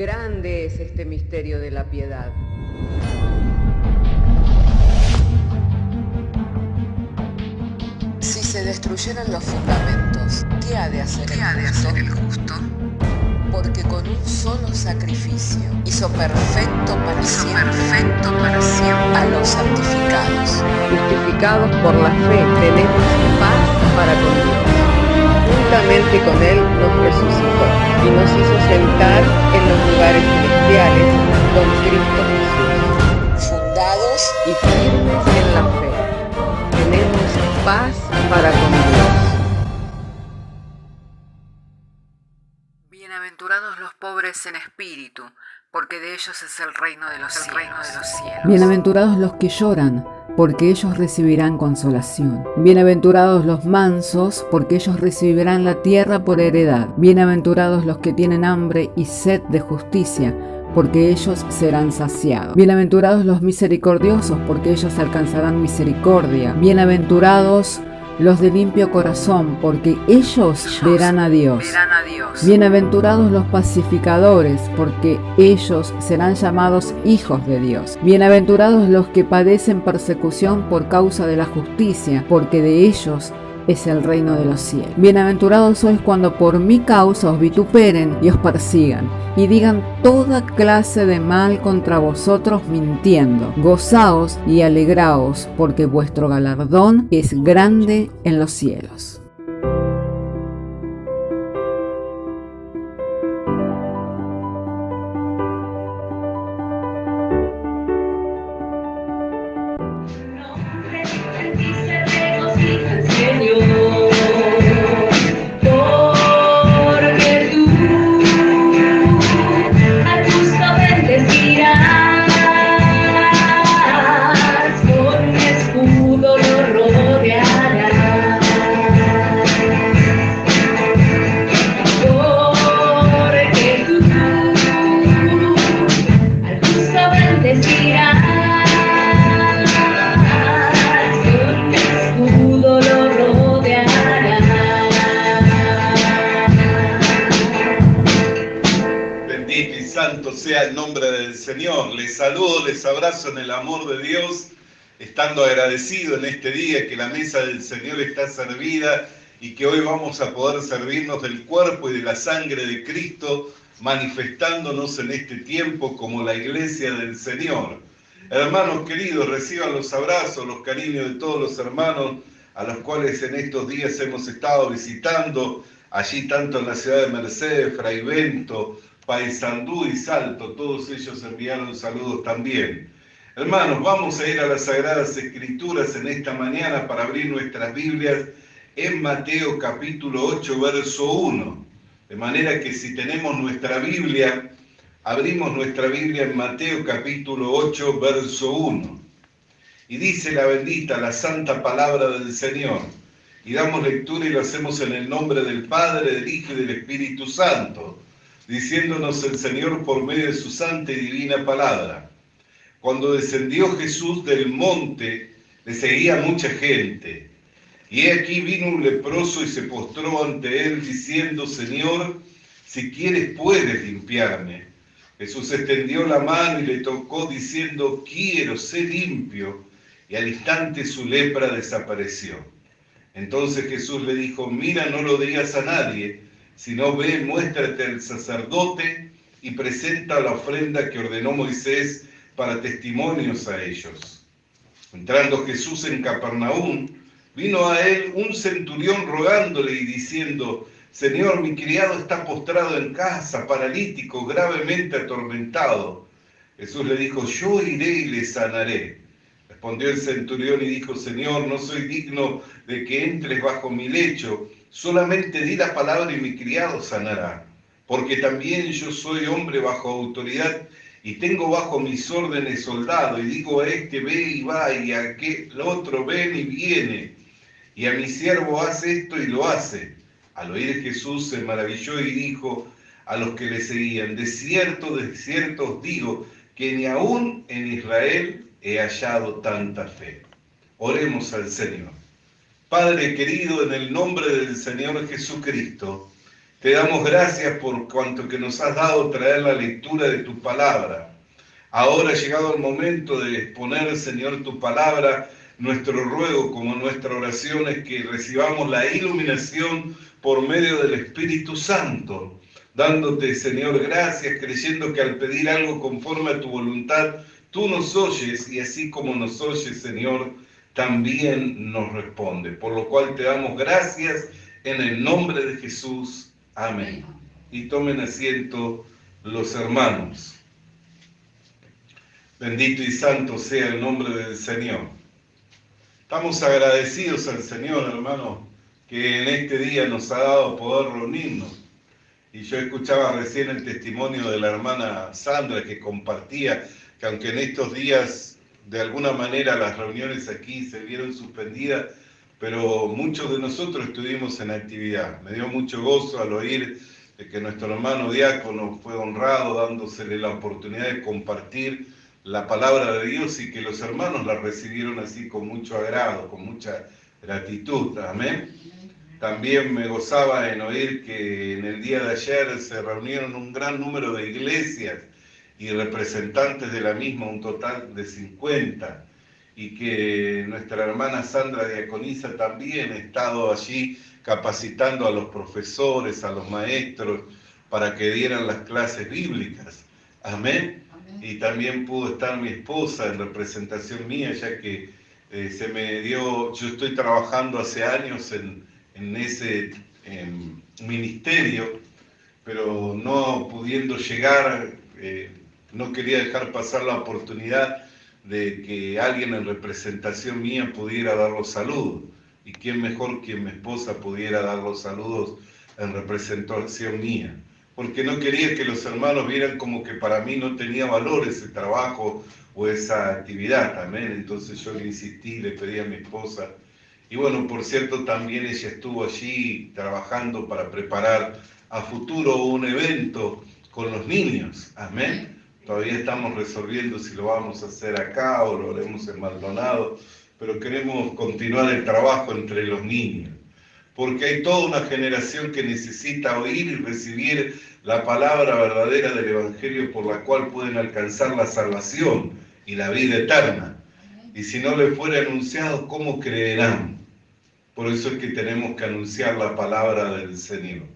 Grande es este misterio de la piedad. Si se destruyeran los fundamentos, ¿qué ha de hacer el justo? Porque con un solo sacrificio hizo perfecto para siempre a los santificados. Justificados por la fe, tenemos paz para con Dios. Juntamente con Él nos resucitó y nos hizo sentar en los lugares celestiales con Cristo Jesús. Fundados y firmes en la fe, tenemos paz para con Dios. Bienaventurados los pobres en espíritu, porque de ellos es el reino de los cielos. Bienaventurados los que lloran, porque ellos recibirán consolación. Bienaventurados los mansos, porque ellos recibirán la tierra por heredad. Bienaventurados los que tienen hambre y sed de justicia, porque ellos serán saciados. Bienaventurados los misericordiosos, porque ellos alcanzarán misericordia. Bienaventurados los de limpio corazón, porque ellos verán a Dios. Bienaventurados los pacificadores, porque ellos serán llamados hijos de Dios. Bienaventurados los que padecen persecución por causa de la justicia, porque de ellos es el reino de los cielos. Bienaventurados sois cuando por mi causa os vituperen y os persigan, y digan toda clase de mal contra vosotros mintiendo. Gozaos y alegraos, porque vuestro galardón es grande en los cielos. Sea el nombre del Señor. Les saludo, les abrazo en el amor de Dios, estando agradecido en este día que la mesa del Señor está servida y que hoy vamos a poder servirnos del cuerpo y de la sangre de Cristo, manifestándonos en este tiempo como la iglesia del Señor. Hermanos queridos, reciban los abrazos, los cariños de todos los hermanos a los cuales en estos días hemos estado visitando, allí tanto en la ciudad de Mercedes, Fraivento, Paysandú y Salto, todos ellos enviaron saludos también. Hermanos, vamos a ir a las Sagradas Escrituras en esta mañana para abrir nuestras Biblias en Mateo capítulo 8, verso 1. De manera que si tenemos nuestra Biblia, abrimos nuestra Biblia en Mateo capítulo 8, verso 1. Y dice la bendita, la santa palabra del Señor. Y damos lectura y lo hacemos en el nombre del Padre, del Hijo y del Espíritu Santo, diciéndonos el Señor por medio de su santa y divina palabra. Cuando descendió Jesús del monte, le seguía mucha gente. Y he aquí vino un leproso y se postró ante él, diciendo, Señor, si quieres puedes limpiarme. Jesús extendió la mano y le tocó, diciendo, quiero, sé limpio. Y al instante su lepra desapareció. Entonces Jesús le dijo, mira, no lo digas a nadie, sino ve, muéstrate al sacerdote y presenta la ofrenda que ordenó Moisés para testimonios a ellos. Entrando Jesús en Capernaum, vino a él un centurión rogándole y diciendo, Señor, mi criado está postrado en casa, paralítico, gravemente atormentado. Jesús le dijo, yo iré y le sanaré. Respondió el centurión y dijo, Señor, no soy digno de que entres bajo mi lecho, solamente di la palabra y mi criado sanará, porque también yo soy hombre bajo autoridad y tengo bajo mis órdenes soldado, y digo a este ve y va, y a aquel otro ven y viene, y a mi siervo hace esto y lo hace. Al oír Jesús se maravilló y dijo a los que le seguían, de cierto os digo, que ni aún en Israel he hallado tanta fe. Oremos al Señor. Padre querido, en el nombre del Señor Jesucristo, Te damos gracias por cuanto que nos has dado traer la lectura de tu palabra. Ahora ha llegado el momento de exponer, Señor, tu palabra. Nuestro ruego como nuestra oración es que recibamos la iluminación por medio del Espíritu Santo, dándote, Señor, gracias, creyendo que al pedir algo conforme a tu voluntad, tú nos oyes y así como nos oyes, Señor, también nos responde. Por lo cual te damos gracias en el nombre de Jesús. Amén. Y tomen asiento los hermanos. Bendito y santo sea el nombre del Señor. Estamos agradecidos al Señor, hermano, que en este día nos ha dado poder reunirnos. Y yo escuchaba recién el testimonio de la hermana Sandra que compartía que aunque en estos días de alguna manera las reuniones aquí se vieron suspendidas, pero muchos de nosotros estuvimos en actividad. Me dio mucho gozo al oír de que nuestro hermano diácono fue honrado dándosele la oportunidad de compartir la palabra de Dios y que los hermanos la recibieron así con mucho agrado, con mucha gratitud. Amén. También me gozaba en oír que en el día de ayer se reunieron un gran número de iglesias y representantes de la misma, un total de 50, y que nuestra hermana Sandra Diaconisa también ha estado allí capacitando a los profesores, a los maestros, para que dieran las clases bíblicas. Amén. Y también pudo estar mi esposa en representación mía, ya que se me dio, yo estoy trabajando hace años en ese ministerio, pero no pudiendo llegar, no quería dejar pasar la oportunidad de que alguien en representación mía pudiera dar los saludos. Y quién mejor que mi esposa pudiera dar los saludos en representación mía. Porque no quería que los hermanos vieran como que para mí no tenía valor ese trabajo o esa actividad. Amén. Entonces yo le insistí, le pedí a mi esposa. Y bueno, por cierto, también ella estuvo allí trabajando para preparar a futuro un evento con los niños. Amén. Todavía estamos resolviendo si lo vamos a hacer acá o lo haremos en Maldonado, pero queremos continuar el trabajo entre los niños. Porque hay toda una generación que necesita oír y recibir la palabra verdadera del Evangelio por la cual pueden alcanzar la salvación y la vida eterna. Y si no les fuera anunciado, ¿cómo creerán? Por eso es que tenemos que anunciar la palabra del Señor.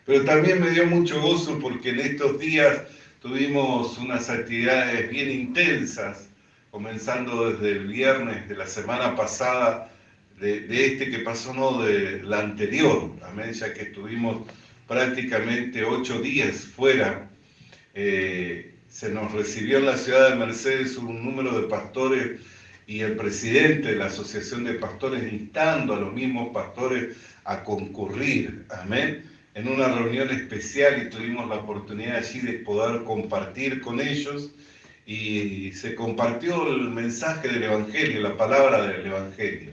Pero también me dio mucho gozo porque en estos días tuvimos unas actividades bien intensas, comenzando desde el viernes de la semana pasada, de este que pasó, no de la anterior, amén, ya que estuvimos prácticamente 8 días fuera. Se nos recibió en la ciudad de Mercedes un número de pastores y el presidente de la Asociación de Pastores instando a los mismos pastores a concurrir, amén, en una reunión especial y tuvimos la oportunidad allí de poder compartir con ellos y se compartió el mensaje del Evangelio, la palabra del Evangelio.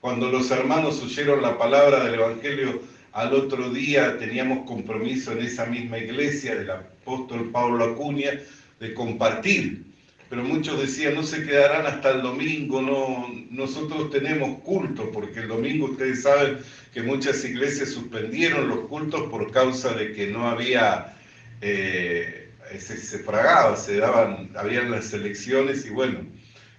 Cuando los hermanos oyeron la palabra del Evangelio, al otro día teníamos compromiso en esa misma iglesia del apóstol Pablo Acuña de compartir. Pero muchos decían, no se quedarán hasta el domingo, no, nosotros tenemos culto, porque el domingo ustedes saben que muchas iglesias suspendieron los cultos por causa de que no había, se fragaba, habían las elecciones y bueno,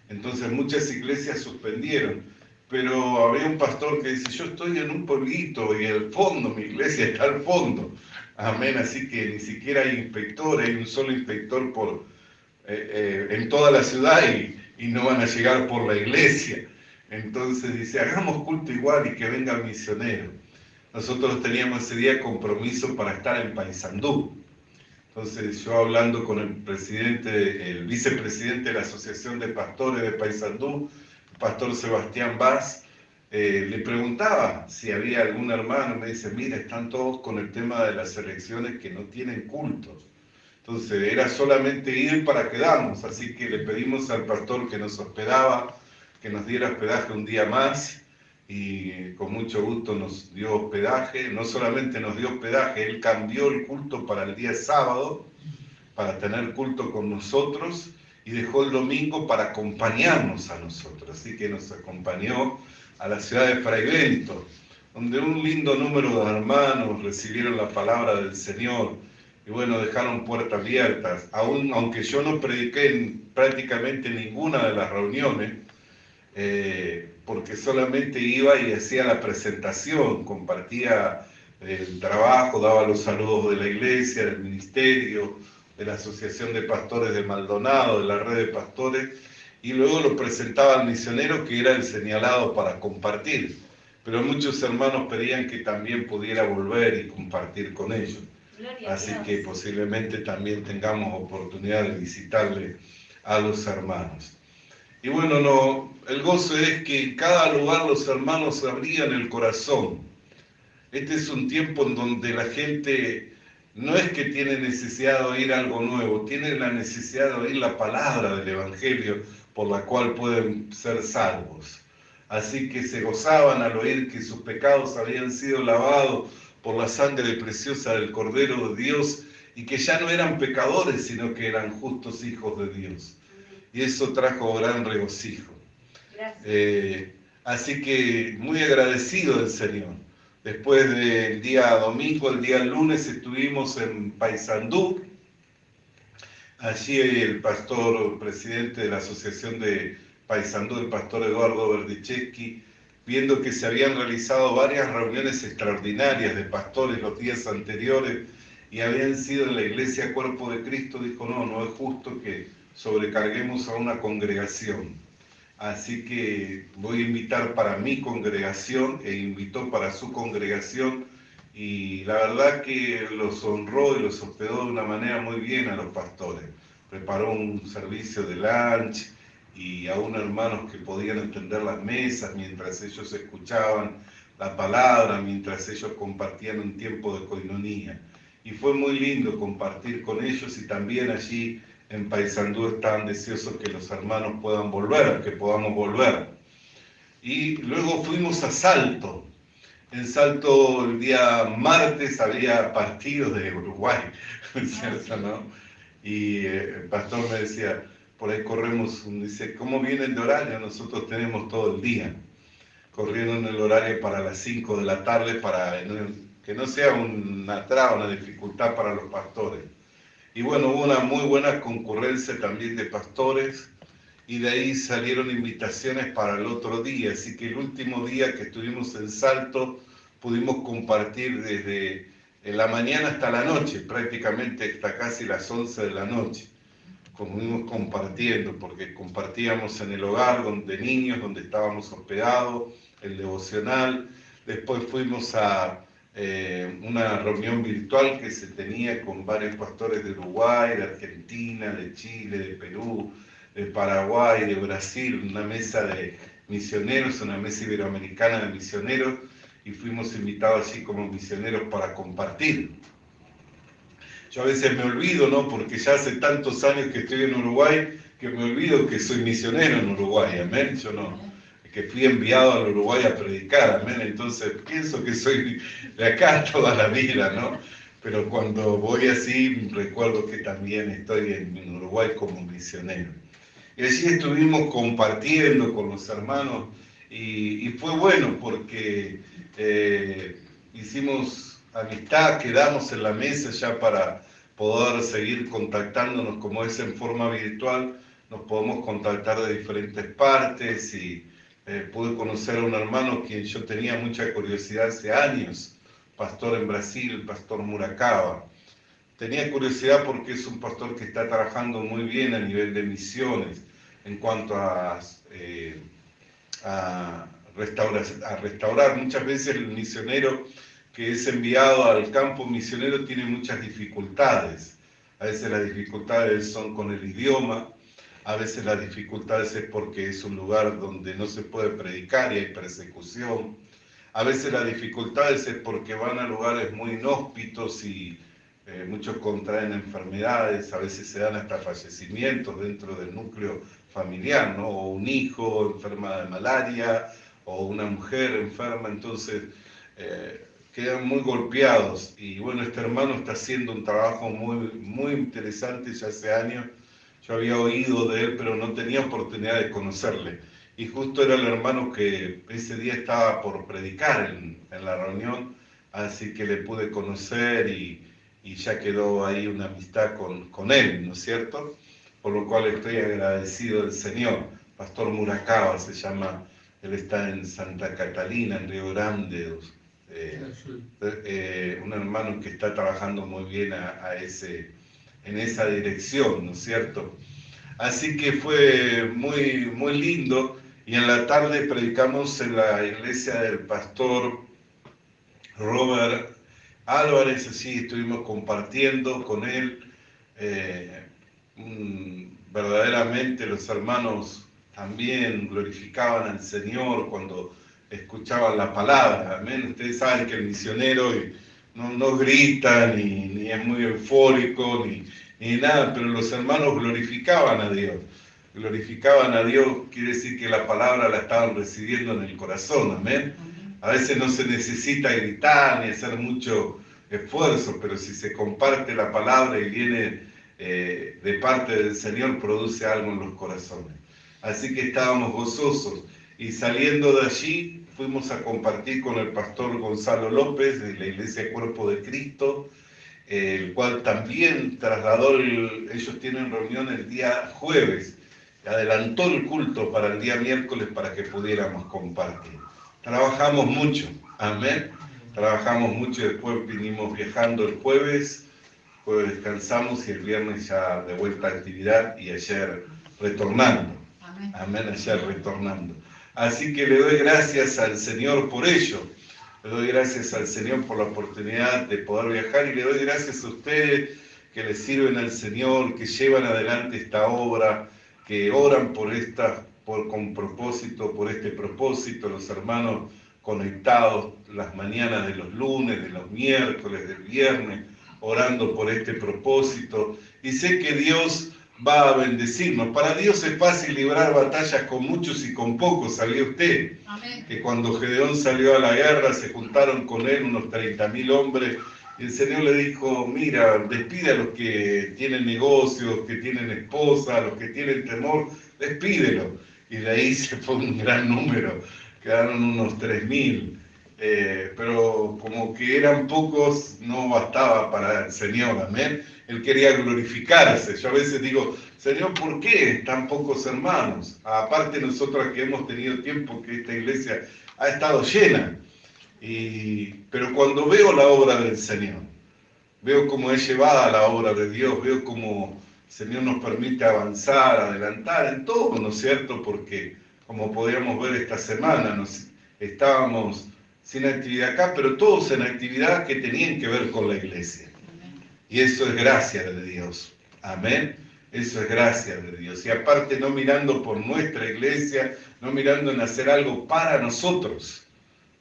entonces muchas iglesias suspendieron. Pero había un pastor que dice, yo estoy en un pueblito y al fondo, mi iglesia está al fondo. Amén, así que ni siquiera hay inspector, hay un solo inspector en toda la ciudad y no van a llegar por la iglesia. Entonces dice, hagamos culto igual y que venga el misionero. Nosotros teníamos ese día compromiso para estar en Paysandú. Entonces yo hablando con el vicepresidente de la Asociación de Pastores de Paysandú, pastor Sebastián Vaz, le preguntaba si había algún hermano, me dice, mira, están todos con el tema de las elecciones que no tienen cultos. Entonces era solamente ir para quedarnos, así que le pedimos al pastor que nos hospedaba, que nos diera hospedaje un día más, y con mucho gusto nos dio hospedaje. No solamente nos dio hospedaje, él cambió el culto para el día sábado, para tener culto con nosotros, y dejó el domingo para acompañarnos a nosotros, así que nos acompañó a la ciudad de Fraivento, donde un lindo número de hermanos recibieron la palabra del Señor y bueno, dejaron puertas abiertas, aunque yo no prediqué en prácticamente ninguna de las reuniones, porque solamente iba y hacía la presentación, compartía el trabajo, daba los saludos de la iglesia, del ministerio, de la Asociación de Pastores de Maldonado, de la red de pastores, y luego lo presentaba al misionero que era el señalado para compartir. Pero muchos hermanos pedían que también pudiera volver y compartir con ellos. Así que posiblemente también tengamos oportunidad de visitarle a los hermanos. Y bueno, el gozo es que en cada lugar los hermanos abrían el corazón. Este es un tiempo en donde la gente no es que tiene necesidad de oír algo nuevo, tiene la necesidad de oír la palabra del Evangelio por la cual pueden ser salvos. Así que se gozaban al oír que sus pecados habían sido lavados por la sangre preciosa del Cordero de Dios y que ya no eran pecadores, sino que eran justos hijos de Dios. Y eso trajo gran regocijo. Así que muy agradecido del Señor. Después del día domingo, el día lunes estuvimos en Paysandú. Allí el pastor, presidente de la Asociación de Paysandú, el pastor Eduardo Berdichevsky, viendo que se habían realizado varias reuniones extraordinarias de pastores los días anteriores y habían sido en la iglesia Cuerpo de Cristo, dijo, no es justo que sobrecarguemos a una congregación. Así que voy a invitar para mi congregación e invitó para su congregación y la verdad que los honró y los hospedó de una manera muy bien a los pastores. Preparó un servicio de lunch y aún hermanos que podían entender las mesas mientras ellos escuchaban la palabra, mientras ellos compartían un tiempo de coinonía. Y fue muy lindo compartir con ellos y también allí en Paysandú estaban deseosos que los hermanos puedan volver, que podamos volver. Y luego fuimos a Salto. En Salto el día martes había partidos de Uruguay, ¿cierto, no? Y el pastor me decía, por ahí corremos, dice, ¿cómo vienen de horario? Nosotros tenemos todo el día. Corrieron el horario para las 5 de la tarde para que no sea una traba, una dificultad para los pastores. Y bueno, hubo una muy buena concurrencia también de pastores y de ahí salieron invitaciones para el otro día. Así que el último día que estuvimos en Salto pudimos compartir desde la mañana hasta la noche, prácticamente hasta casi las 11 de la noche. Fuimos compartiendo, porque compartíamos en el hogar de niños, donde estábamos hospedados, el devocional. Después fuimos a una reunión virtual que se tenía con varios pastores de Uruguay, de Argentina, de Chile, de Perú, de Paraguay, de Brasil, una mesa de misioneros, una mesa iberoamericana de misioneros, y fuimos invitados allí como misioneros para compartir. Yo a veces me olvido, ¿no? Porque ya hace tantos años que estoy en Uruguay, que me olvido que soy misionero en Uruguay, amén. Yo no, que fui enviado al Uruguay a predicar, amén. Entonces pienso que soy de acá toda la vida, ¿no? Pero cuando voy así, recuerdo que también estoy en Uruguay como misionero. Y allí estuvimos compartiendo con los hermanos y fue bueno porque hicimos amistad, quedamos en la mesa ya para poder seguir contactándonos, como es en forma virtual, nos podemos contactar de diferentes partes y pude conocer a un hermano quien yo tenía mucha curiosidad hace años, pastor en Brasil, el pastor Muracaba. Tenía curiosidad porque es un pastor que está trabajando muy bien a nivel de misiones en cuanto a restaurar. Muchas veces el misionero que es enviado al campo misionero tiene muchas dificultades. A veces las dificultades son con el idioma, a veces las dificultades es porque es un lugar donde no se puede predicar y hay persecución. A veces las dificultades es porque van a lugares muy inhóspitos y muchos contraen enfermedades, a veces se dan hasta fallecimientos dentro del núcleo familiar, ¿no? O un hijo enferma de malaria, o una mujer enferma, entonces quedan muy golpeados. Y bueno, este hermano está haciendo un trabajo muy, muy interesante ya hace años. Yo había oído de él, pero no tenía oportunidad de conocerle. y justo era el hermano que ese día estaba por predicar en la reunión, así que le pude conocer y ya quedó ahí una amistad con él, ¿no es cierto? Por lo cual estoy agradecido del Señor. Pastor Murakawa se llama, él está en Santa Catalina, en Río Grande, un hermano que está trabajando muy bien en esa dirección, ¿no es cierto? Así que fue muy, muy lindo, y en la tarde predicamos en la iglesia del pastor Robert Álvarez, así estuvimos compartiendo con él. Verdaderamente los hermanos también glorificaban al Señor cuando escuchaban la palabra, amén. Ustedes saben que el misionero no grita, ni es muy eufórico, ni nada, pero los hermanos glorificaban a Dios. Glorificaban a Dios, quiere decir que la palabra la estaban recibiendo en el corazón, amén. A veces no se necesita gritar ni hacer mucho esfuerzo, pero si se comparte la palabra y viene de parte del Señor, produce algo en los corazones. Así que estábamos gozosos, y saliendo de allí fuimos a compartir con el pastor Gonzalo López de la Iglesia Cuerpo de Cristo, el cual también trasladó, ellos tienen reunión el día jueves, adelantó el culto para el día miércoles para que pudiéramos compartir. Trabajamos mucho, amén, trabajamos mucho, después vinimos viajando el jueves descansamos, y el viernes ya de vuelta a actividad, y ayer retornando, amén, ayer retornando. Así que le doy gracias al Señor por ello, le doy gracias al Señor por la oportunidad de poder viajar, y le doy gracias a ustedes que le sirven al Señor, que llevan adelante esta obra, que oran con propósito, por este propósito, los hermanos conectados las mañanas de los lunes, de los miércoles, del viernes, orando por este propósito, y sé que Dios va a bendecirnos. Para Dios es fácil librar batallas con muchos y con pocos, ¿sabía usted? Amén. Que cuando Gedeón salió a la guerra se juntaron con él unos 30.000 hombres, y el Señor le dijo, mira, despide a los que tienen negocios, que tienen esposa, a los que tienen temor, despídelos. Y de ahí se fue un gran número, quedaron unos 3.000. Pero como que eran pocos, no bastaba para el Señor, amén. Él quería glorificarse. Yo a veces digo, Señor, ¿por qué tan pocos hermanos? Aparte nosotros que hemos tenido tiempo que esta iglesia ha estado llena. Pero cuando veo la obra del Señor, veo cómo es llevada la obra de Dios, veo cómo el Señor nos permite avanzar, adelantar en todo, ¿no es cierto? Porque como podíamos ver esta semana, estábamos sin actividad acá, pero todos en actividad que tenían que ver con la iglesia. Y eso es gracia de Dios. Amén. Eso es gracia de Dios. Y aparte no mirando por nuestra iglesia, no mirando en hacer algo para nosotros,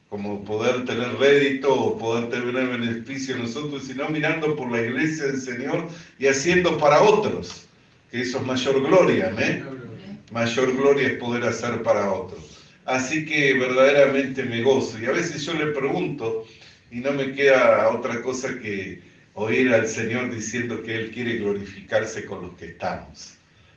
como poder tener rédito o poder tener beneficio nosotros, sino mirando por la iglesia del Señor y haciendo para otros, que eso es mayor gloria. Amén. Mayor gloria es poder hacer para otros. Así que verdaderamente me gozo, y a veces yo le pregunto y no me queda otra cosa que oír al Señor diciendo que Él quiere glorificarse con los que estamos.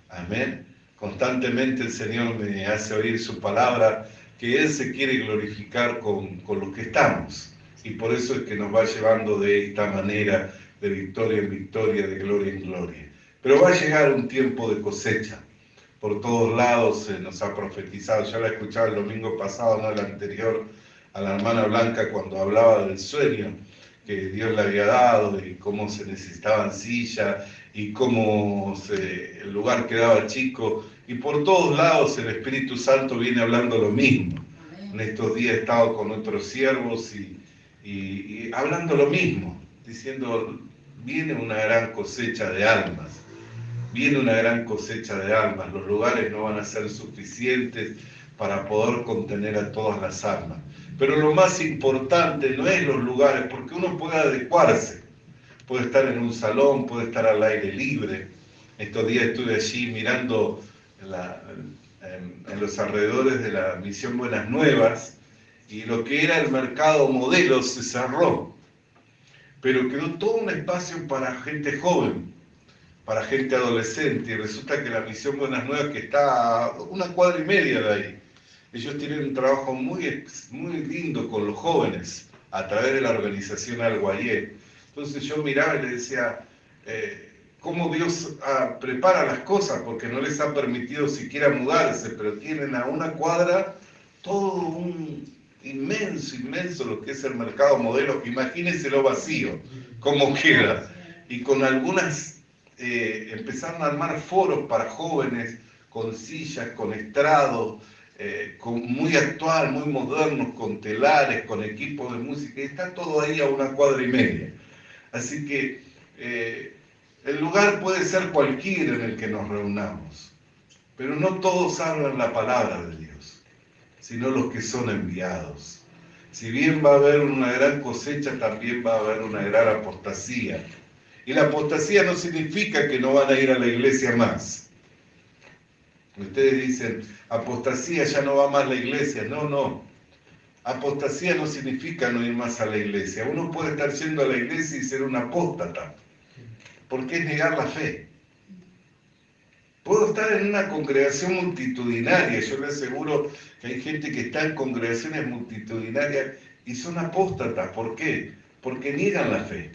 Amén. Constantemente el Señor me hace oír su palabra, que Él se quiere glorificar con los que estamos, y por eso es que nos va llevando de esta manera, de victoria en victoria, de gloria en gloria. Pero va a llegar un tiempo de cosecha. Por todos lados se nos ha profetizado. Yo la escuchaba el domingo pasado, no el anterior, a la hermana Blanca cuando hablaba del sueño que Dios le había dado, y cómo se necesitaban sillas, y cómo el lugar quedaba chico. Y por todos lados el Espíritu Santo viene hablando lo mismo. En estos días he estado con otros siervos y hablando lo mismo, diciendo, viene una gran cosecha de almas. Viene una gran cosecha de almas, los lugares no van a ser suficientes para poder contener a todas las almas. Pero lo más importante no es los lugares, porque uno puede adecuarse, puede estar en un salón, puede estar al aire libre. Estos días estuve allí mirando en los alrededores de la Misión Buenas Nuevas, y lo que era el mercado modelo se cerró, pero quedó todo un espacio para gente joven, para gente adolescente, y resulta que la Misión Buenas Nuevas, que está a 1,5 cuadras de ahí, ellos tienen un trabajo muy, muy lindo con los jóvenes a través de la organización Alguayé. Entonces yo miraba y le decía, cómo Dios prepara las cosas, porque no les ha permitido siquiera mudarse, pero tienen a una cuadra todo un inmenso lo que es el mercado modelo. Imagínense lo vacío, cómo queda. Y con algunas, empezaron a armar foros para jóvenes, con sillas, con estrados, muy actual, muy modernos, con telares, con equipos de música, y está todo ahí a una cuadra y media. Así que el lugar puede ser cualquiera en el que nos reunamos, pero no todos hablan la palabra de Dios, sino los que son enviados. Si bien va a haber una gran cosecha, también va a haber una gran apostasía. Y la apostasía no significa que no van a ir a la iglesia más. Ustedes dicen, apostasía, ya no va más a la iglesia. No. Apostasía no significa no ir más a la iglesia. Uno puede estar yendo a la iglesia y ser un apóstata, porque es negar la fe. Puedo estar en una congregación multitudinaria, yo le aseguro que hay gente que está en congregaciones multitudinarias y son apóstatas. ¿Por qué? Porque niegan la fe,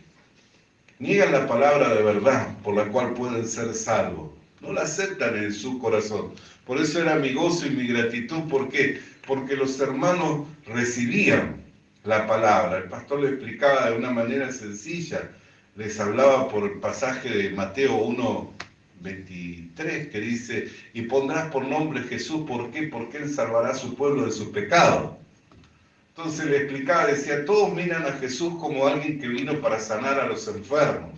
niegan la palabra de verdad por la cual pueden ser salvos. No la aceptan en su corazón. Por eso era mi gozo y mi gratitud. ¿Por qué? Porque los hermanos recibían la palabra. El pastor le explicaba de una manera sencilla. Les hablaba por el pasaje de Mateo 1:23, que dice, y pondrás por nombre Jesús. ¿Por qué? Porque Él salvará a su pueblo de sus pecados. Entonces le explicaba, decía, todos miran a Jesús como alguien que vino para sanar a los enfermos.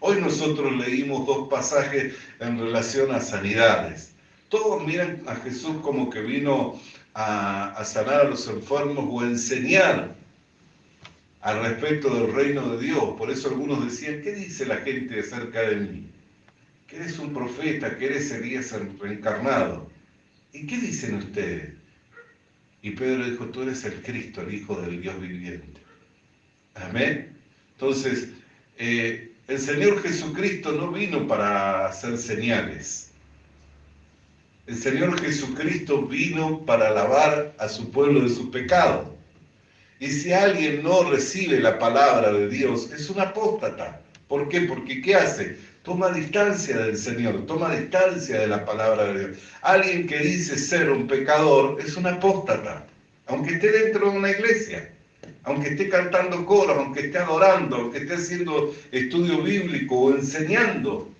Hoy nosotros leímos 2 pasajes en relación a sanidades. Todos miran a Jesús como que vino a sanar a los enfermos o a enseñar al respecto del reino de Dios. Por eso algunos decían, ¿qué dice la gente acerca de mí? Que eres un profeta, que eres Elías reencarnado. ¿Y qué dicen ustedes? Y Pedro dijo, tú eres el Cristo, el Hijo del Dios viviente. Amén. Entonces, el Señor Jesucristo no vino para hacer señales. El Señor Jesucristo vino para lavar a su pueblo de sus pecados. Y si alguien no recibe la palabra de Dios, es un apóstata. ¿Por qué? Porque ¿qué hace? Toma distancia del Señor, toma distancia de la palabra de Dios. Alguien que dice ser un pecador es un apóstata, aunque esté dentro de una iglesia, aunque esté cantando coros, aunque esté adorando, aunque esté haciendo estudio bíblico o enseñando,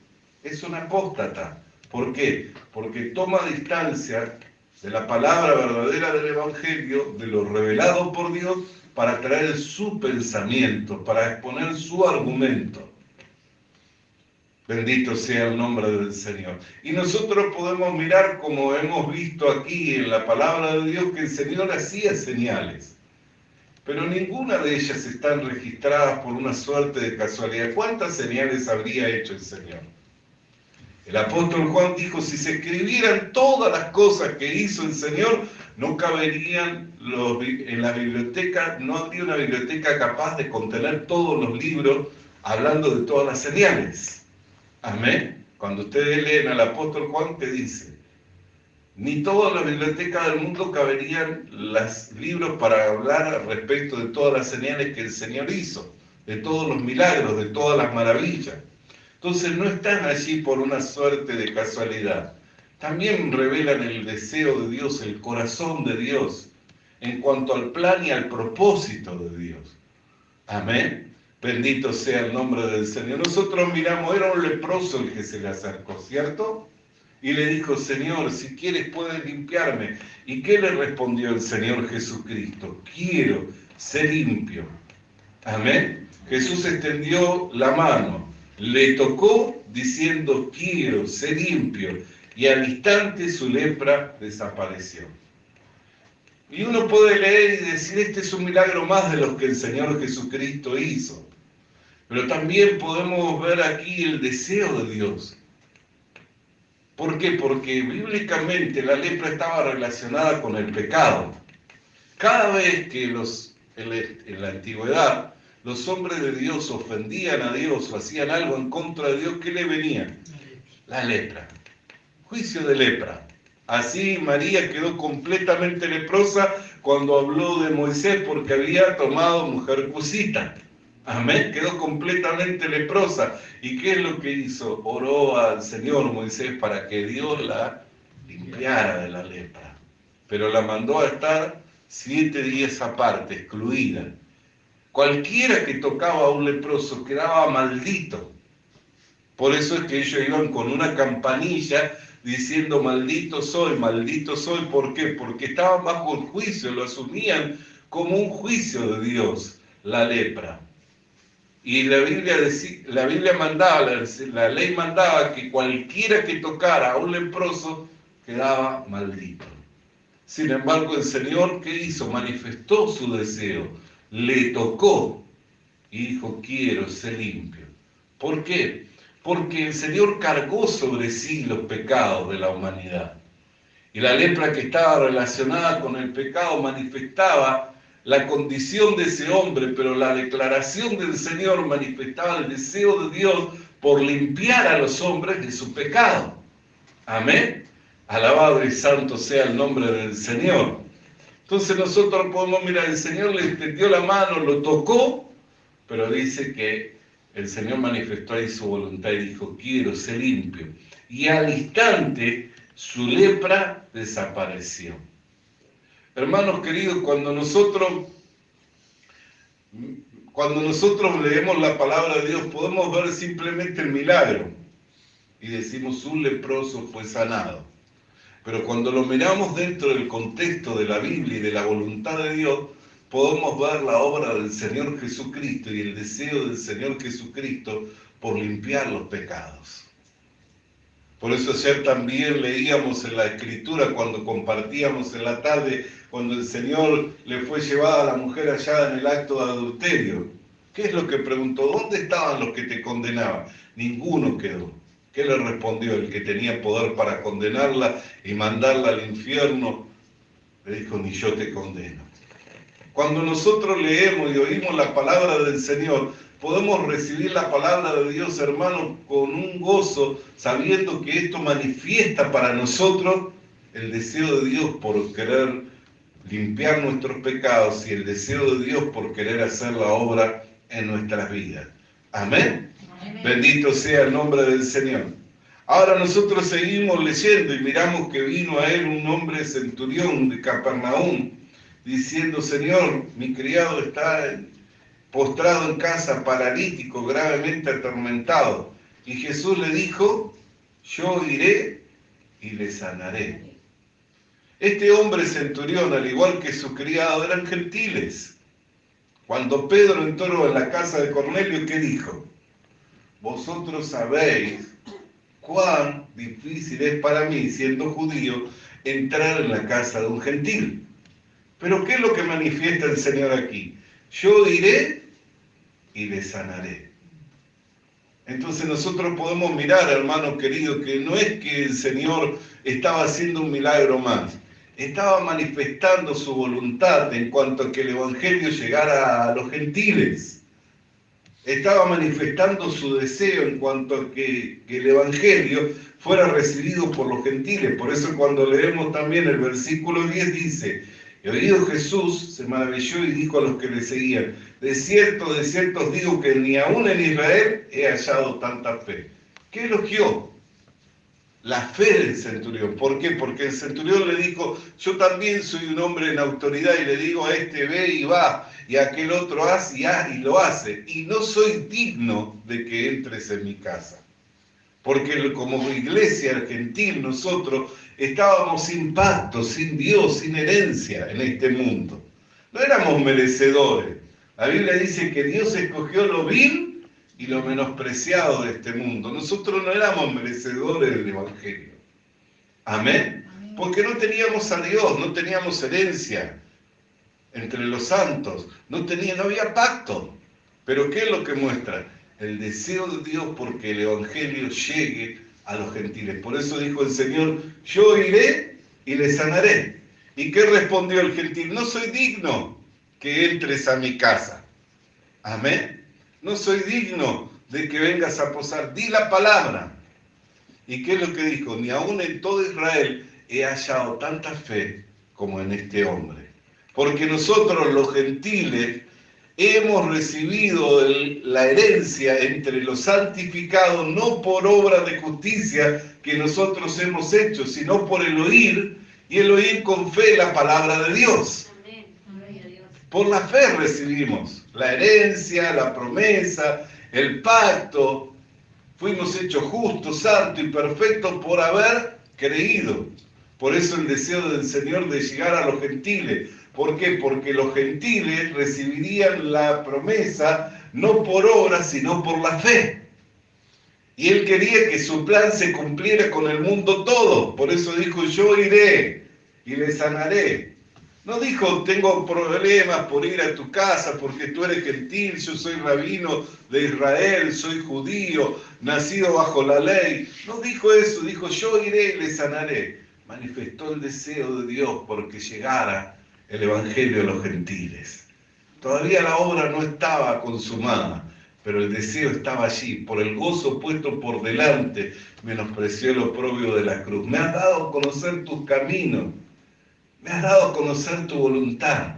es un apóstata. ¿Por qué? Porque toma distancia de la palabra verdadera del Evangelio, de lo revelado por Dios, para traer su pensamiento, para exponer su argumento. Bendito sea el nombre del Señor. Y nosotros podemos mirar, como hemos visto aquí en la palabra de Dios, que el Señor hacía señales. Pero ninguna de ellas están registradas por una suerte de casualidad. ¿Cuántas señales habría hecho el Señor? El apóstol Juan dijo, si se escribieran todas las cosas que hizo el Señor, no caberían en la biblioteca, no habría una biblioteca capaz de contener todos los libros hablando de todas las señales. Amén. Cuando ustedes leen al apóstol Juan, ¿qué dice? Ni todas las bibliotecas del mundo caberían los libros para hablar respecto de todas las señales que el Señor hizo, de todos los milagros, de todas las maravillas. Entonces no están allí por una suerte de casualidad. También revelan el deseo de Dios, el corazón de Dios, en cuanto al plan y al propósito de Dios. Amén. Bendito sea el nombre del Señor. Nosotros miramos, era un leproso el que se le acercó, ¿cierto? Y le dijo, Señor, si quieres puedes limpiarme. ¿Y qué le respondió el Señor Jesucristo? Quiero ser limpio. Amén. Jesús extendió la mano, le tocó diciendo, quiero ser limpio. Y al instante su lepra desapareció. Y uno puede leer y decir, este es un milagro más de los que el Señor Jesucristo hizo. Pero también podemos ver aquí el deseo de Dios. ¿Por qué? Porque bíblicamente la lepra estaba relacionada con el pecado. Cada vez que en la antigüedad los hombres de Dios ofendían a Dios o hacían algo en contra de Dios, ¿qué le venía? La lepra. Juicio de lepra. Así María quedó completamente leprosa cuando habló de Moisés porque había tomado mujer cusita. Amén, quedó completamente leprosa. ¿Y qué es lo que hizo? Oró al Señor Moisés para que Dios la limpiara de la lepra. Pero la mandó a estar 7 días aparte, excluida. Cualquiera que tocaba a un leproso quedaba maldito. Por eso es que ellos iban con una campanilla diciendo maldito soy, maldito soy. ¿Por qué? Porque estaban bajo el juicio, lo asumían como un juicio de Dios, la lepra. Y la Biblia mandaba, la ley mandaba que cualquiera que tocara a un leproso quedaba maldito. Sin embargo, el Señor, ¿qué hizo? Manifestó su deseo, le tocó y dijo, quiero ser limpio. ¿Por qué? Porque el Señor cargó sobre sí los pecados de la humanidad. Y la lepra que estaba relacionada con el pecado manifestaba la condición de ese hombre, pero la declaración del Señor manifestaba el deseo de Dios por limpiar a los hombres de su pecado. Amén. Alabado y santo sea el nombre del Señor. Entonces nosotros podemos mirar, el Señor le extendió la mano, lo tocó, pero dice que el Señor manifestó ahí su voluntad y dijo, quiero ser limpio. Y al instante su lepra desapareció. Hermanos queridos, cuando nosotros leemos la palabra de Dios, podemos ver simplemente el milagro y decimos, un leproso fue sanado. Pero cuando lo miramos dentro del contexto de la Biblia y de la voluntad de Dios, podemos ver la obra del Señor Jesucristo y el deseo del Señor Jesucristo por limpiar los pecados. Por eso ayer también leíamos en la Escritura, cuando compartíamos en la tarde, cuando el Señor le fue llevada a la mujer hallada en el acto de adulterio. ¿Qué es lo que preguntó? ¿Dónde estaban los que te condenaban? Ninguno quedó. ¿Qué le respondió? El que tenía poder para condenarla y mandarla al infierno, le dijo, ni yo te condeno. Cuando nosotros leemos y oímos la palabra del Señor, podemos recibir la palabra de Dios, hermanos, con un gozo, sabiendo que esto manifiesta para nosotros el deseo de Dios por querer limpiar nuestros pecados y el deseo de Dios por querer hacer la obra en nuestras vidas. Amén. Amén. Bendito sea el nombre del Señor. Ahora nosotros seguimos leyendo y miramos que vino a él un hombre centurión de Capernaum, diciendo, Señor, mi criado está postrado en casa, paralítico, gravemente atormentado. Y Jesús le dijo, yo iré y le sanaré. Este hombre centurión, al igual que su criado, eran gentiles. Cuando Pedro entró en la casa de Cornelio, ¿qué dijo? Vosotros sabéis cuán difícil es para mí, siendo judío, entrar en la casa de un gentil. Pero ¿qué es lo que manifiesta el Señor aquí? Yo iré y le sanaré. Entonces nosotros podemos mirar, hermano querido, que no es que el Señor estaba haciendo un milagro más, estaba manifestando su voluntad en cuanto a que el Evangelio llegara a los gentiles. Estaba manifestando su deseo en cuanto a que el Evangelio fuera recibido por los gentiles. Por eso cuando leemos también el versículo 10 dice, y oído Jesús, se maravilló y dijo a los que le seguían, de cierto os digo que ni aún en Israel he hallado tanta fe. ¿Qué elogió? La fe del centurión. ¿Por qué? Porque el centurión le dijo, yo también soy un hombre en autoridad y le digo a este ve y va, y a aquel otro haz y lo hace, y no soy digno de que entres en mi casa. Porque como iglesia gentil nosotros estábamos sin pacto, sin Dios, sin herencia en este mundo. No éramos merecedores. La Biblia dice que Dios escogió lo vil y lo menospreciado de este mundo. Nosotros no éramos merecedores del Evangelio. Amén. Porque no teníamos a Dios, no teníamos herencia entre los santos, no había pacto. Pero ¿qué es lo que muestra? El deseo de Dios porque el Evangelio llegue a los gentiles. Por eso dijo el Señor, yo iré y le sanaré. ¿Y qué respondió el gentil? No soy digno que entres a mi casa. Amén. No soy digno de que vengas a posar. Di la palabra. ¿Y qué es lo que dijo? Ni aún en todo Israel he hallado tanta fe como en este hombre. Porque nosotros los gentiles hemos recibido la herencia entre los santificados no por obra de justicia que nosotros hemos hecho, sino por el oír, y el oír con fe la palabra de Dios. Por la fe recibimos la herencia, la promesa, el pacto. Fuimos hechos justos, santos y perfectos por haber creído. Por eso el deseo del Señor de llegar a los gentiles. ¿Por qué? Porque los gentiles recibirían la promesa no por obra, sino por la fe. Y Él quería que su plan se cumpliera con el mundo todo. Por eso dijo, yo iré y le sanaré. No dijo, tengo problemas por ir a tu casa porque tú eres gentil, yo soy rabino de Israel, soy judío, nacido bajo la ley. No dijo eso, dijo, yo iré y le sanaré. Manifestó el deseo de Dios porque llegara el Evangelio a los gentiles. Todavía la obra no estaba consumada, pero el deseo estaba allí. Por el gozo puesto por delante, menospreció el oprobio de la cruz. Me has dado a conocer tus caminos. Me has dado a conocer tu voluntad.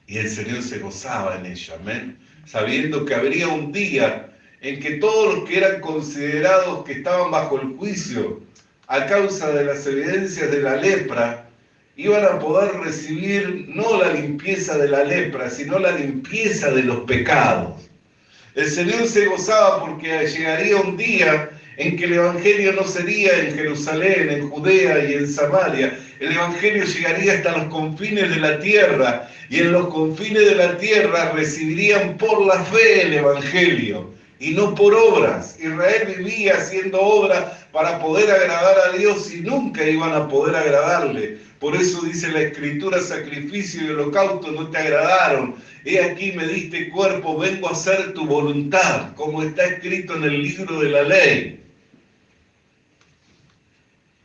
Y el Señor se gozaba en ello, amén. Sabiendo que habría un día en que todos los que eran considerados que estaban bajo el juicio a causa de las evidencias de la lepra, iban a poder recibir no la limpieza de la lepra, sino la limpieza de los pecados. El Señor se gozaba porque llegaría un día en que el Evangelio no sería en Jerusalén, en Judea y en Samaria. El Evangelio llegaría hasta los confines de la tierra, y en los confines de la tierra recibirían por la fe el Evangelio, y no por obras. Israel vivía haciendo obras para poder agradar a Dios y nunca iban a poder agradarle. Por eso dice la Escritura, sacrificio y holocausto no te agradaron. He aquí me diste cuerpo, vengo a hacer tu voluntad, como está escrito en el libro de la ley.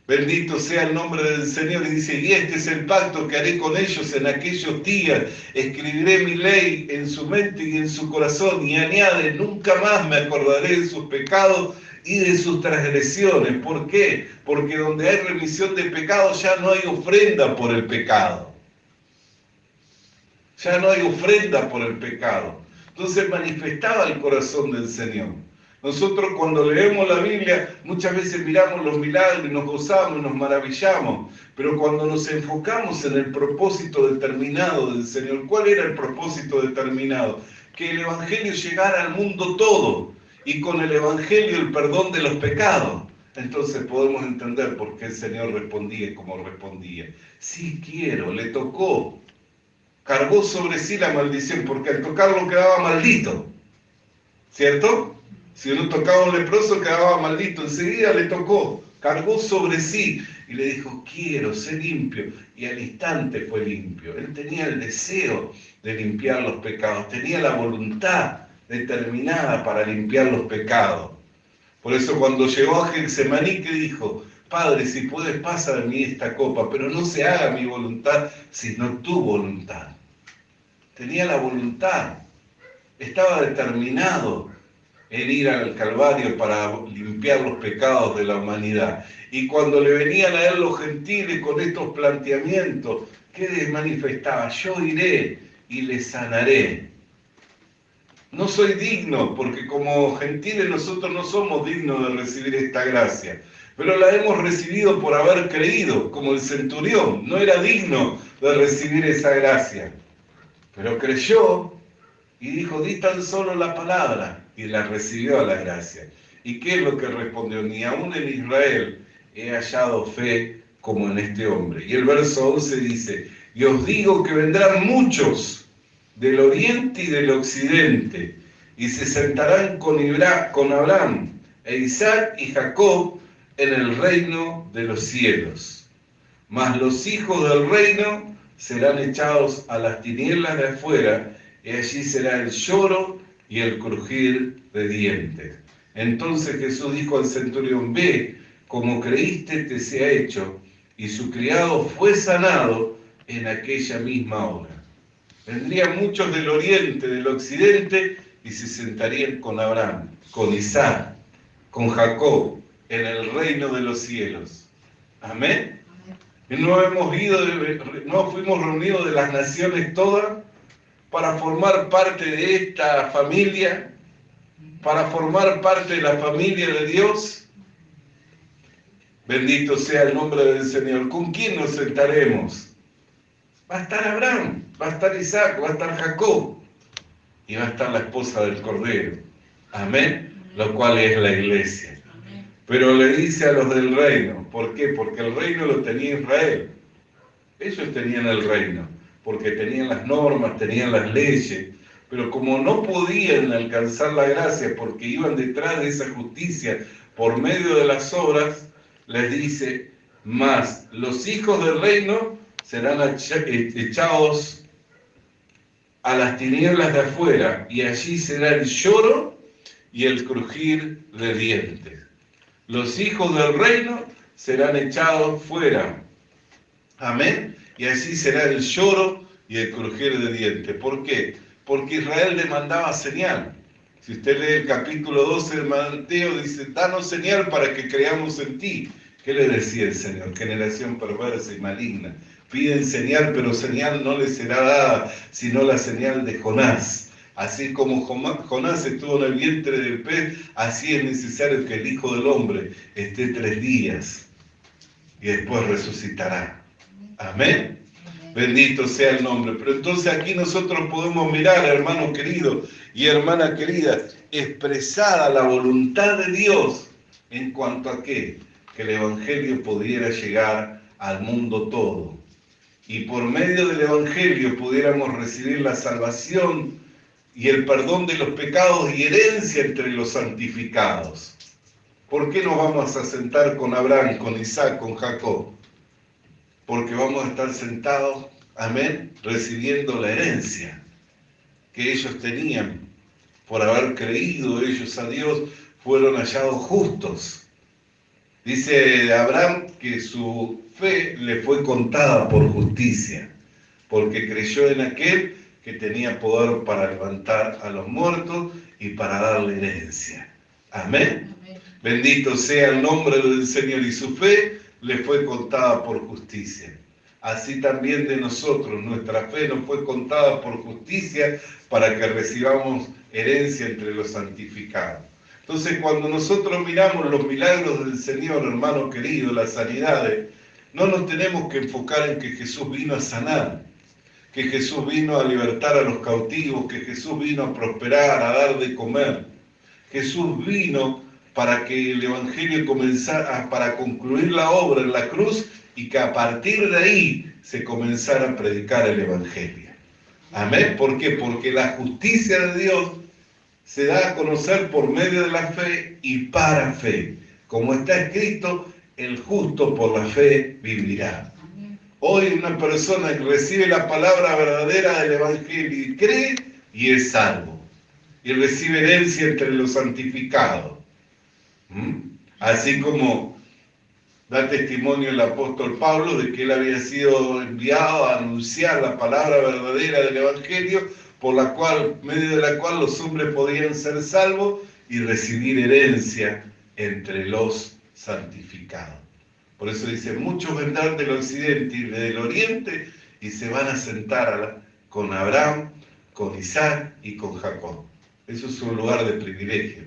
Bendito sea el nombre del Señor. Y dice, y este es el pacto que haré con ellos en aquellos días. Escribiré mi ley en su mente y en su corazón. Y añade, nunca más me acordaré de sus pecados y de sus transgresiones. ¿Por qué? Porque donde hay remisión de pecados ya no hay ofrenda por el pecado. Ya no hay ofrenda por el pecado. Entonces manifestaba el corazón del Señor. Nosotros cuando leemos la Biblia muchas veces miramos los milagros y nos gozamos, nos maravillamos, pero cuando nos enfocamos en el propósito determinado del Señor, ¿cuál era el propósito determinado? Que el Evangelio llegara al mundo todo y con el Evangelio el perdón de los pecados. Entonces podemos entender por qué el Señor respondía como respondía. Sí quiero, le tocó, cargó sobre sí la maldición, porque al tocarlo quedaba maldito, ¿cierto? Si uno tocaba a un leproso quedaba maldito, enseguida le tocó, cargó sobre sí y le dijo, quiero ser limpio. Y al instante fue limpio. Él tenía el deseo de limpiar los pecados, tenía la voluntad determinada para limpiar los pecados. Por eso cuando llegó a Getsemaní, que dijo, Padre, si puedes, pasa de mí esta copa, pero no se haga mi voluntad, sino tu voluntad. Tenía la voluntad, estaba determinado en ir al Calvario para limpiar los pecados de la humanidad. Y cuando le venían a él los gentiles con estos planteamientos, ¿qué les manifestaba? Yo iré y les sanaré. No soy digno, porque como gentiles nosotros no somos dignos de recibir esta gracia, pero la hemos recibido por haber creído, como el centurión, no era digno de recibir esa gracia, pero creyó y dijo, di tan solo la palabra, y la recibió a la gracia. ¿Y qué es lo que respondió? Ni aún en Israel he hallado fe como en este hombre. Y el verso 11 dice, y os digo que vendrán muchos del oriente y del occidente, y se sentarán con Abraham, e Isaac y Jacob en el reino de los cielos. Mas los hijos del reino serán echados a las tinieblas de afuera, y allí será el lloro y el crujir de dientes. Entonces Jesús dijo al centurión, ve, como creíste te sea hecho, y su criado fue sanado en aquella misma hora. Vendrían muchos del oriente, del occidente, y se sentarían con Abraham, con Isaac, con Jacob, en el reino de los cielos. Amén. Y no fuimos reunidos de las naciones todas para formar parte de esta familia, para formar parte de la familia de Dios. Bendito sea el nombre del Señor. ¿Con quién nos sentaremos? Va a estar Abraham, va a estar Isaac, va a estar Jacob y va a estar la esposa del Cordero. Amén. Lo cual es la iglesia. Pero le dice a los del reino. ¿Por qué? Porque el reino lo tenía Israel. Ellos tenían el reino, porque tenían las normas, tenían las leyes. Pero como no podían alcanzar la gracia porque iban detrás de esa justicia por medio de las obras, les dice, más los hijos del reino serán echados a las tinieblas de afuera, y allí será el lloro y el crujir de dientes. Los hijos del reino serán echados fuera. Amén. Y allí será el lloro y el crujir de dientes. ¿Por qué? Porque Israel demandaba señal. Si usted lee el capítulo 12 de Mateo, dice, danos señal para que creamos en ti. ¿Qué le decía el Señor? Generación perversa y maligna. Piden señal, pero señal no les será dada, sino la señal de Jonás. Así como Jonás estuvo en el vientre del pez, así es necesario que el Hijo del Hombre esté 3 días y después resucitará. Amén. Bendito sea el nombre. Pero entonces aquí nosotros podemos mirar, hermano querido y hermana querida, expresada la voluntad de Dios en cuanto a qué, que el Evangelio pudiera llegar al mundo todo. Y por medio del Evangelio pudiéramos recibir la salvación y el perdón de los pecados y herencia entre los santificados. ¿Por qué nos vamos a sentar con Abraham, con Isaac, con Jacob? Porque vamos a estar sentados, amén, recibiendo la herencia que ellos tenían. Por haber creído ellos a Dios, fueron hallados justos. Dice Abraham que su fe le fue contada por justicia, porque creyó en aquel que tenía poder para levantar a los muertos y para darle herencia. Amén. Amén. Bendito sea el nombre del Señor, y su fe le fue contada por justicia. Así también de nosotros, nuestra fe nos fue contada por justicia para que recibamos herencia entre los santificados. Entonces, cuando nosotros miramos los milagros del Señor, hermano querido, las sanidades, no nos tenemos que enfocar en que Jesús vino a sanar, que Jesús vino a libertar a los cautivos, que Jesús vino a prosperar, a dar de comer. Jesús vino para que el Evangelio comenzara, para concluir la obra en la cruz, y que a partir de ahí se comenzara a predicar el Evangelio. Amén. ¿Por qué? Porque la justicia de Dios se da a conocer por medio de la fe y para fe. Como está escrito, el justo por la fe vivirá. Hoy una persona que recibe la palabra verdadera del Evangelio y cree, y es salvo. Y recibe herencia entre los santificados. Así como da testimonio el apóstol Pablo de que él había sido enviado a anunciar la palabra verdadera del Evangelio, por la cual, medio de la cual los hombres podían ser salvos y recibir herencia entre los santificados. Por eso dice, muchos vendrán del occidente y del oriente y se van a sentar con Abraham, con Isaac y con Jacob. Eso es un lugar de privilegio.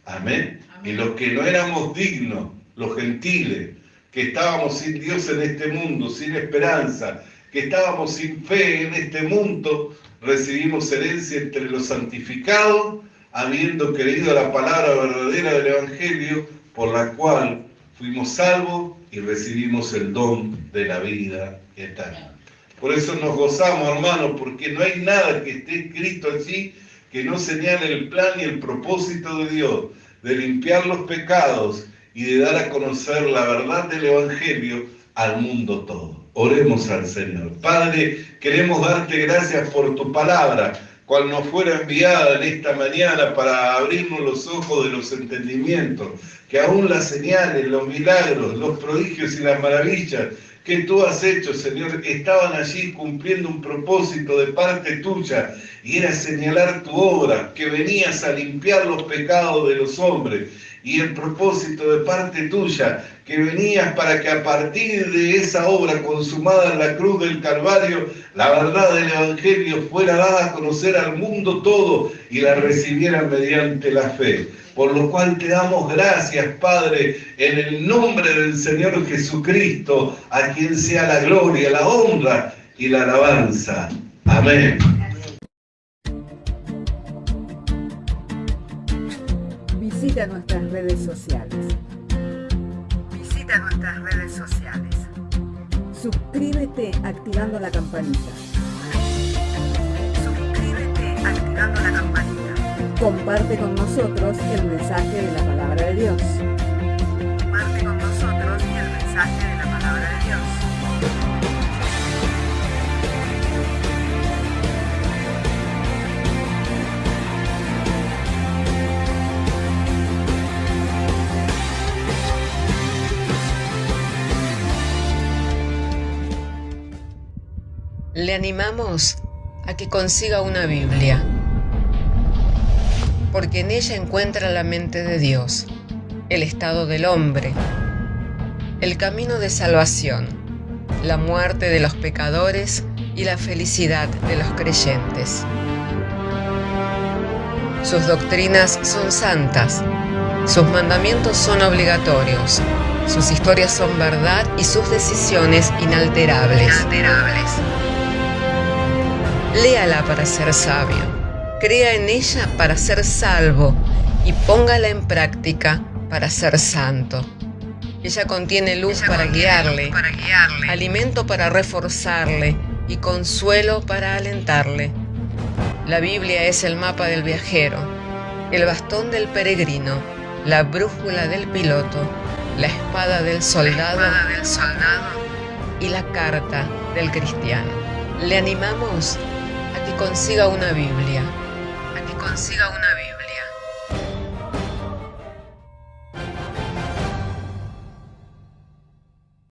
Amén. Y los que no éramos dignos, los gentiles, que estábamos sin Dios en este mundo, sin esperanza, que estábamos sin fe en este mundo, recibimos herencia entre los santificados, habiendo creído la palabra verdadera del Evangelio, por la cual fuimos salvos y recibimos el don de la vida eterna. Por eso nos gozamos, hermanos, porque no hay nada que esté escrito allí que no señale el plan y el propósito de Dios, de limpiar los pecados y de dar a conocer la verdad del Evangelio al mundo todo. Oremos al Señor. Padre, queremos darte gracias por tu palabra, cual nos fuera enviada en esta mañana para abrirnos los ojos de los entendimientos, que aún las señales, los milagros, los prodigios y las maravillas que tú has hecho, Señor, estaban allí cumpliendo un propósito de parte tuya, y era señalar tu obra, que venías a limpiar los pecados de los hombres, y el propósito de parte tuya, que venías para que a partir de esa obra consumada en la cruz del Calvario, la verdad del Evangelio fuera dada a conocer al mundo todo y la recibieran mediante la fe. Por lo cual te damos gracias, Padre, en el nombre del Señor Jesucristo, a quien sea la gloria, la honra y la alabanza. Amén. Visita nuestras redes sociales. Suscríbete activando la campanita. Comparte con nosotros el mensaje de la palabra de Dios. Le animamos a que consiga una Biblia, porque en ella encuentra la mente de Dios, el estado del hombre, el camino de salvación, la muerte de los pecadores y la felicidad de los creyentes. Sus doctrinas son santas, sus mandamientos son obligatorios, sus historias son verdad y sus decisiones inalterables. Léala para ser sabio, crea en ella para ser salvo y póngala en práctica para ser santo. Ella contiene luz para guiarle, alimento para reforzarle y consuelo para alentarle. La Biblia es el mapa del viajero, el bastón del peregrino, la brújula del piloto, la espada del soldado y la carta del cristiano. Le animamos a que consiga una Biblia,